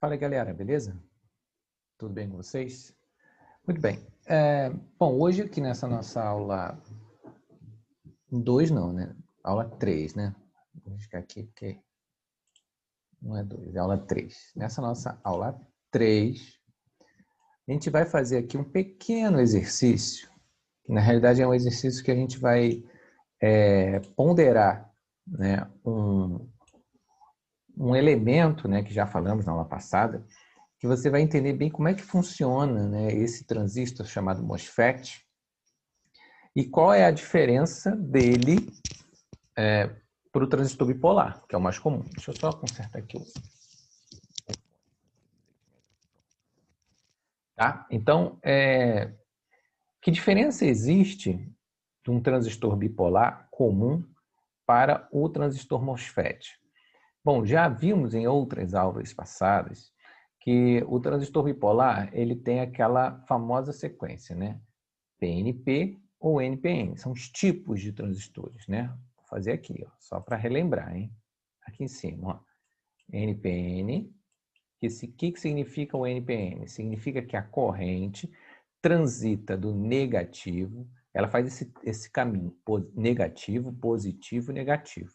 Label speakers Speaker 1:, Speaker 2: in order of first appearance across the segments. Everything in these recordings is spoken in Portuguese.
Speaker 1: Fala galera, beleza? Tudo bem com vocês? Muito bem. Bom, hoje aqui nessa nossa aula 2 não, né? Aula 3, né? Vou ficar aqui porque não é 2, é aula 3. Nessa nossa aula 3, a gente vai fazer aqui um pequeno exercício, que na realidade é um exercício que a gente vai ponderar, né, um elemento, né, que já falamos na aula passada, que você vai entender bem como é que funciona, né, esse transistor chamado MOSFET e qual é a diferença dele para o transistor bipolar, que é o mais comum. Deixa eu só consertar aqui. Tá? Então, que diferença existe de um transistor bipolar comum para o transistor MOSFET? Bom, já vimos em outras aulas passadas que o transistor bipolar ele tem aquela famosa sequência, né? PNP ou NPN. São os tipos de transistores, né? Vou fazer aqui, ó, só para relembrar, hein? Aqui em cima, ó. NPN. O que significa o NPN? Significa que a corrente transita do negativo, ela faz esse caminho, negativo, positivo, negativo.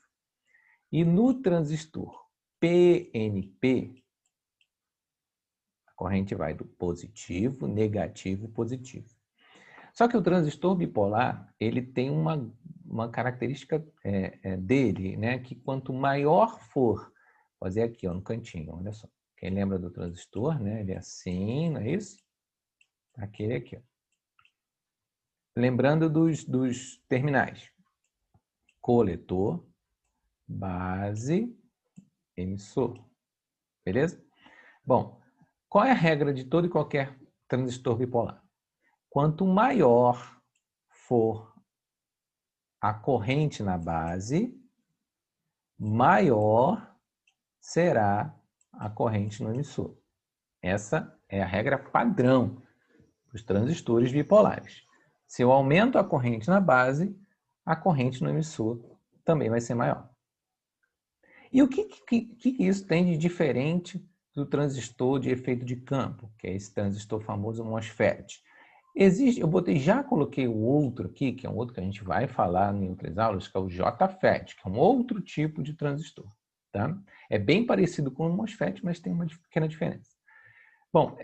Speaker 1: E no transistor PNP, a corrente vai do positivo, negativo, positivo. Só que o transistor bipolar, ele tem uma característica dele, né? Que quanto maior for, vou fazer aqui, ó, no cantinho, olha só. Quem lembra do transistor, né? Ele é assim, não é isso? Aquele aqui, ó. Lembrando dos terminais. Coletor, base, emissor. Beleza? Bom, qual é a regra de todo e qualquer transistor bipolar? Quanto maior for a corrente na base, maior será a corrente no emissor. Essa é a regra padrão dos transistores bipolares. Se eu aumento a corrente na base, a corrente no emissor também vai ser maior. E o que isso tem de diferente do transistor de efeito de campo, que é esse transistor famoso MOSFET? Já coloquei o outro aqui, que é um outro que a gente vai falar em outras aulas, que é o JFET, que é um outro tipo de transistor. Tá? É bem parecido com o MOSFET, mas tem uma pequena diferença. Bom, o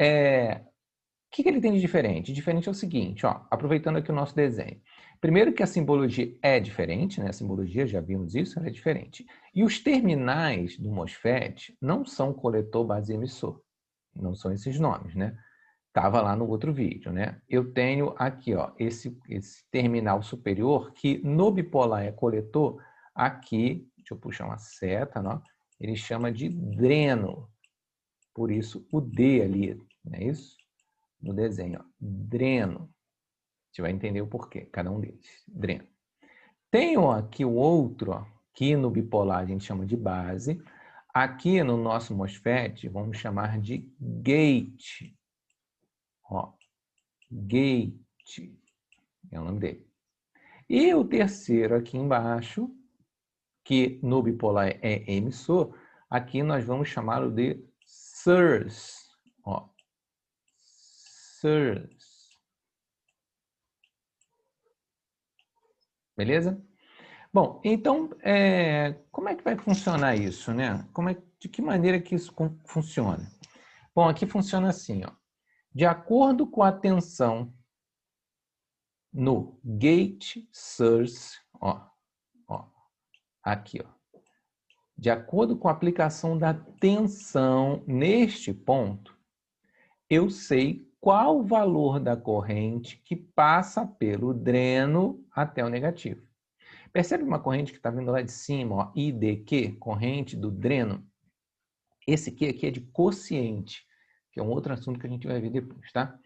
Speaker 1: que ele tem de diferente? Diferente é o seguinte, ó, aproveitando aqui o nosso desenho. Primeiro que a simbologia é diferente, né? A simbologia, já vimos isso, ela é diferente. E os terminais do MOSFET não são coletor, base e emissor. Não são esses nomes, né? Estava lá no outro vídeo, né? Eu tenho aqui, ó, esse terminal superior, que no bipolar é coletor, aqui, deixa eu puxar uma seta, ó, ele chama de dreno. Por isso o D ali, não é isso? No desenho, ó, dreno. A gente vai entender o porquê, cada um deles, dreno. Tenho aqui o outro, ó, que no bipolar a gente chama de base. Aqui no nosso MOSFET, vamos chamar de gate. Ó, gate é o nome dele. E o terceiro aqui embaixo, que no bipolar é emissor, aqui nós vamos chamá-lo de source. Ó, source. Beleza? Bom, então, como é que vai funcionar isso, né? De que maneira que isso funciona? Bom, aqui funciona assim, ó. De acordo com a tensão no gate source, ó, aqui, ó. De acordo com a aplicação da tensão neste ponto, eu sei qual o valor da corrente que passa pelo dreno até o negativo. Percebe uma corrente que está vindo lá de cima, ó, IDQ, corrente do dreno? Esse Q aqui é de quociente, que é um outro assunto que a gente vai ver depois, tá?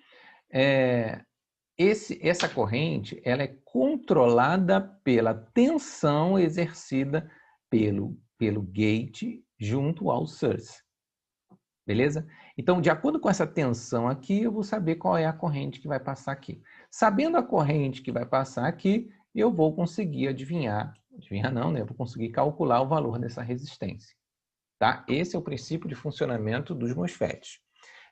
Speaker 1: Essa corrente ela é controlada pela tensão exercida pelo gate junto ao source. Beleza? Então, de acordo com essa tensão aqui, eu vou saber qual é a corrente que vai passar aqui. Sabendo a corrente que vai passar aqui, eu vou conseguir adivinhar não, né? Eu vou conseguir calcular o valor dessa resistência. tá? Esse é o princípio de funcionamento dos MOSFETs.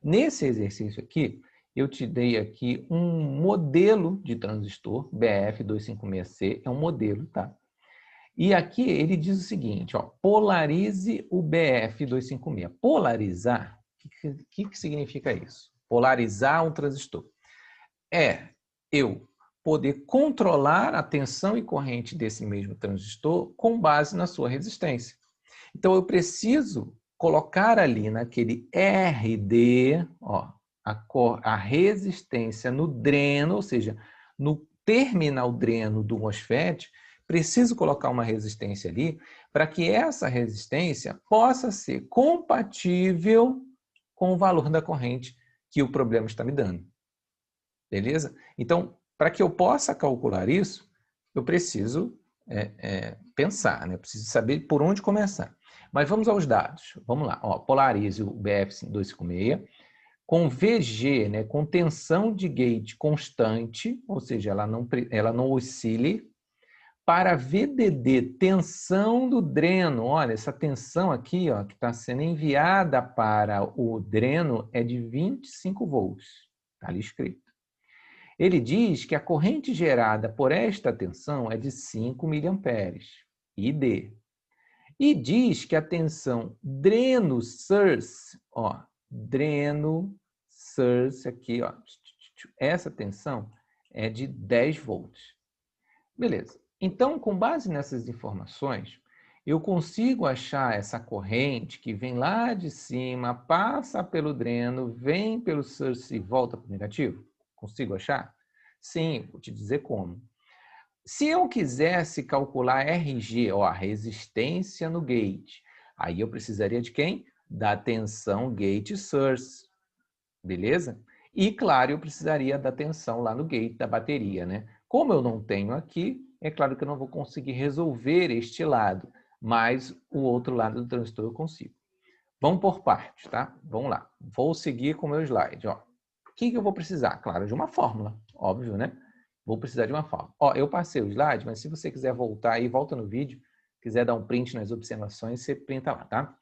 Speaker 1: Nesse exercício aqui, eu te dei aqui um modelo de transistor, BF256C, é um modelo, tá? E aqui ele diz o seguinte, ó, polarize o BF256. Polarizar, o que significa isso? Polarizar um transistor. É eu poder controlar a tensão e corrente desse mesmo transistor com base na sua resistência. Então, eu preciso colocar ali naquele RD, ó, a resistência no dreno, ou seja, no terminal dreno do MOSFET, preciso colocar uma resistência ali para que essa resistência possa ser compatível com o valor da corrente que o problema está me dando. Beleza? Então, para que eu possa calcular isso, eu preciso pensar, né? Eu preciso saber por onde começar. Mas vamos aos dados. Vamos lá. Ó, polarize o BF256 com VG, né? Com tensão de gate constante, ou seja, ela não oscile, para VDD, tensão do dreno. Olha, essa tensão aqui, ó, que está sendo enviada para o dreno é de 25 volts. Está ali escrito. Ele diz que a corrente gerada por esta tensão é de 5 miliamperes, ID. E diz que a tensão dreno-source, ó, dreno-source aqui, ó, essa tensão é de 10 volts. Beleza. Então, com base nessas informações, eu consigo achar essa corrente que vem lá de cima, passa pelo dreno, vem pelo source e volta para o negativo? Consigo achar? Sim, vou te dizer como. Se eu quisesse calcular RG, ó, a resistência no gate, aí eu precisaria de quem? Da tensão gate source, beleza? E, claro, eu precisaria da tensão lá no gate da bateria, né? Como eu não tenho aqui, é claro que eu não vou conseguir resolver este lado, mas o outro lado do transistor eu consigo. Vamos por partes, tá? Vamos lá. Vou seguir com o meu slide, ó. O que eu vou precisar? Claro, de uma fórmula, óbvio, né? Vou precisar de uma fórmula. Ó, eu passei o slide, mas se você quiser voltar aí, volta no vídeo, quiser dar um print nas observações, você printa lá, tá?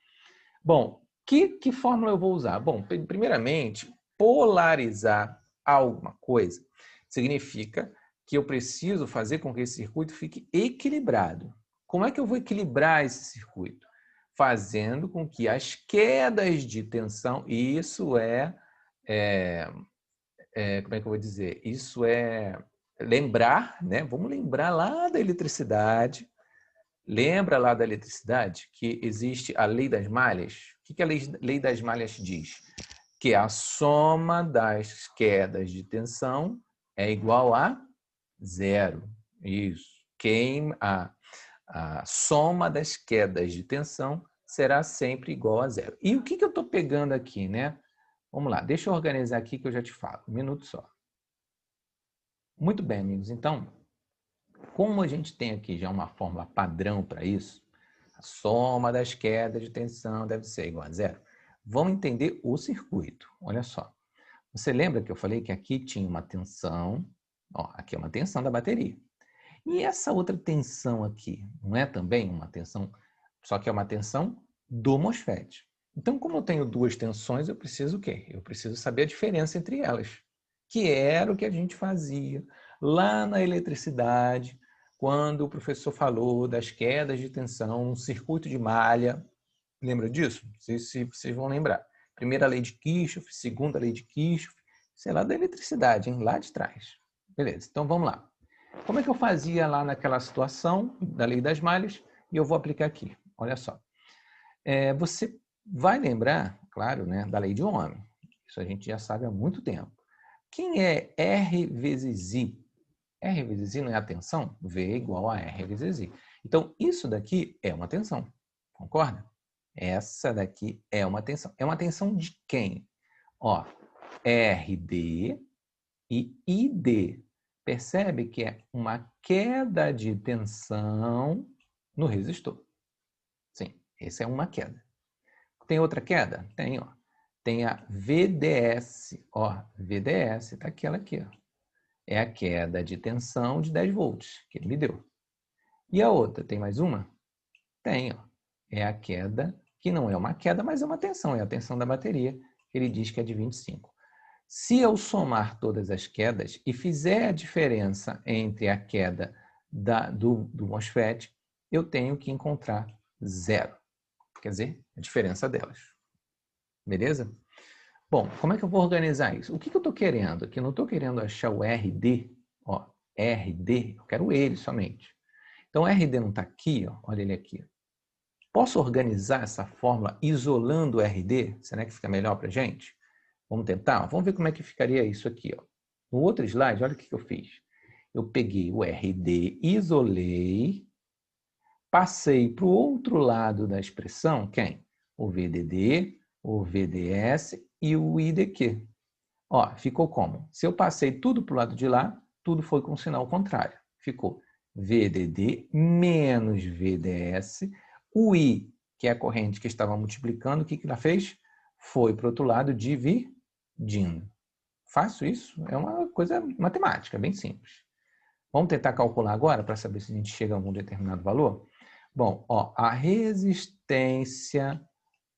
Speaker 1: Bom, que fórmula eu vou usar? Bom, primeiramente, polarizar alguma coisa significa que eu preciso fazer com que esse circuito fique equilibrado. Como é que eu vou equilibrar esse circuito? Fazendo com que as quedas de tensão, e isso como é que eu vou dizer? Isso é lembrar, né? Vamos lembrar lá da eletricidade. Lembra lá da eletricidade que existe a lei das malhas? O que a lei das malhas diz? Que a soma das quedas de tensão é igual a zero. Isso. A soma das quedas de tensão será sempre igual a zero. E o que eu estou pegando aqui, né? Vamos lá, deixa eu organizar aqui que eu já te falo. Um minuto só. Muito bem, amigos. Então, como a gente tem aqui já uma fórmula padrão para isso, a soma das quedas de tensão deve ser igual a zero. Vamos entender o circuito. Olha só. Você lembra que eu falei que aqui tinha uma tensão, ó, aqui é uma tensão da bateria. E essa outra tensão aqui, não é também uma tensão, só que é uma tensão do MOSFET. Então, como eu tenho duas tensões, eu preciso o quê? Eu preciso saber a diferença entre elas, que era o que a gente fazia lá na eletricidade, quando o professor falou das quedas de tensão, um circuito de malha. Lembra disso? Não sei se vocês vão lembrar. Primeira lei de Kirchhoff, segunda lei de Kirchhoff, sei lá, da eletricidade, hein? Lá de trás. Beleza, então vamos lá. Como é que eu fazia lá naquela situação da lei das malhas? E eu vou aplicar aqui. Olha só. Você vai lembrar, claro, né, da lei de Ohm. Isso a gente já sabe há muito tempo. Quem é R vezes I? R vezes I não é a tensão? V é igual a R vezes I. Então, isso daqui é uma tensão. Concorda? Essa daqui é uma tensão. É uma tensão de quem? Ó, RD e ID. Percebe que é uma queda de tensão no resistor. Sim, essa é uma queda. Tem outra queda? Tem, ó. Tem a VDS. Ó, VDS, tá aquela aqui, ó. É a queda de tensão de 10 volts que ele me deu. E a outra, tem mais uma? Tem, ó. É a queda que não é uma queda, mas é uma tensão, é a tensão da bateria, que ele diz que é de 25. Se eu somar todas as quedas e fizer a diferença entre a queda do MOSFET, eu tenho que encontrar zero. Quer dizer, a diferença delas. Beleza? Bom, como é que eu vou organizar isso? O que eu estou querendo? Aqui eu não estou querendo achar o RD. Ó, RD, eu quero ele somente. Então, o RD não está aqui, ó, olha ele aqui. Posso organizar essa fórmula isolando o RD? Será que fica melhor para a gente? Vamos tentar? Vamos ver como é que ficaria isso aqui. Ó. No outro slide, olha o que eu fiz. Eu peguei o RD, isolei, passei para o outro lado da expressão, quem? O VDD, o VDS e o IDQ. Ó, ficou como? Se eu passei tudo para o lado de lá, tudo foi com sinal contrário. Ficou VDD menos VDS. O I, que é a corrente que estava multiplicando, o que ela fez? Foi para o outro lado dividindo. Faço isso? É uma coisa matemática, bem simples. Vamos tentar calcular agora para saber se a gente chega a algum determinado valor? Bom, ó, a resistência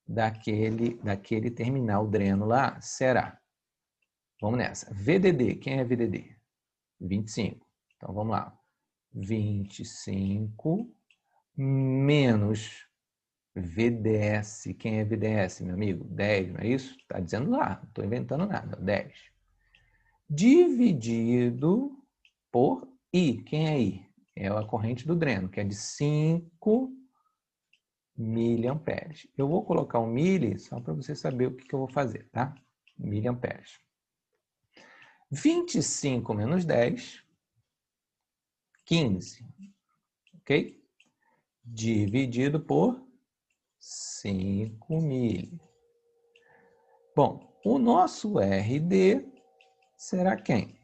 Speaker 1: daquele terminal dreno lá será, vamos nessa, VDD, quem é VDD? 25. Então, vamos lá. 25 menos VDS. Quem é VDS, meu amigo? 10, não é isso? Está dizendo lá, não estou inventando nada. 10. Dividido por I. Quem é I? É a corrente do dreno, que é de 5 miliamperes. Eu vou colocar um mili só para você saber o que eu vou fazer, tá? Miliamperes. 25 menos 10, 15. Ok? Dividido por 5 mil. Bom, o nosso RD será quem?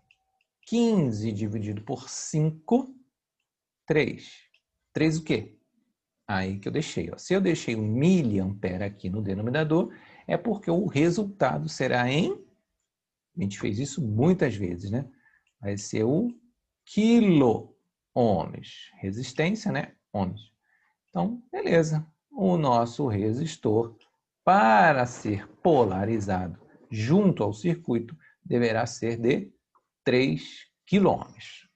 Speaker 1: 15 dividido por 5, 3. 3 o quê? Aí que eu deixei. Ó. Se eu deixei um miliampere aqui no denominador, é porque o resultado será em... A gente fez isso muitas vezes, né? Vai ser o quilo-ohms. Resistência, né? Ohms. Então, beleza. O nosso resistor, para ser polarizado junto ao circuito, deverá ser de 3 quilômetros.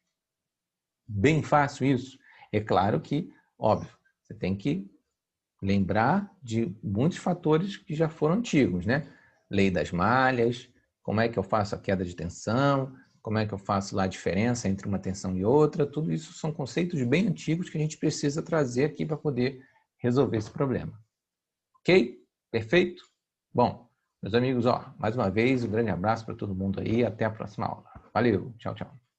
Speaker 1: Bem fácil isso? É claro que, óbvio, você tem que lembrar de muitos fatores que já foram antigos, né? Lei das malhas, como é que eu faço a queda de tensão, como é que eu faço lá a diferença entre uma tensão e outra, tudo isso são conceitos bem antigos que a gente precisa trazer aqui para poder resolver esse problema. Ok? Perfeito? Bom, meus amigos, ó, mais uma vez, um grande abraço para todo mundo aí, até a próxima aula. Valeu, tchau, tchau.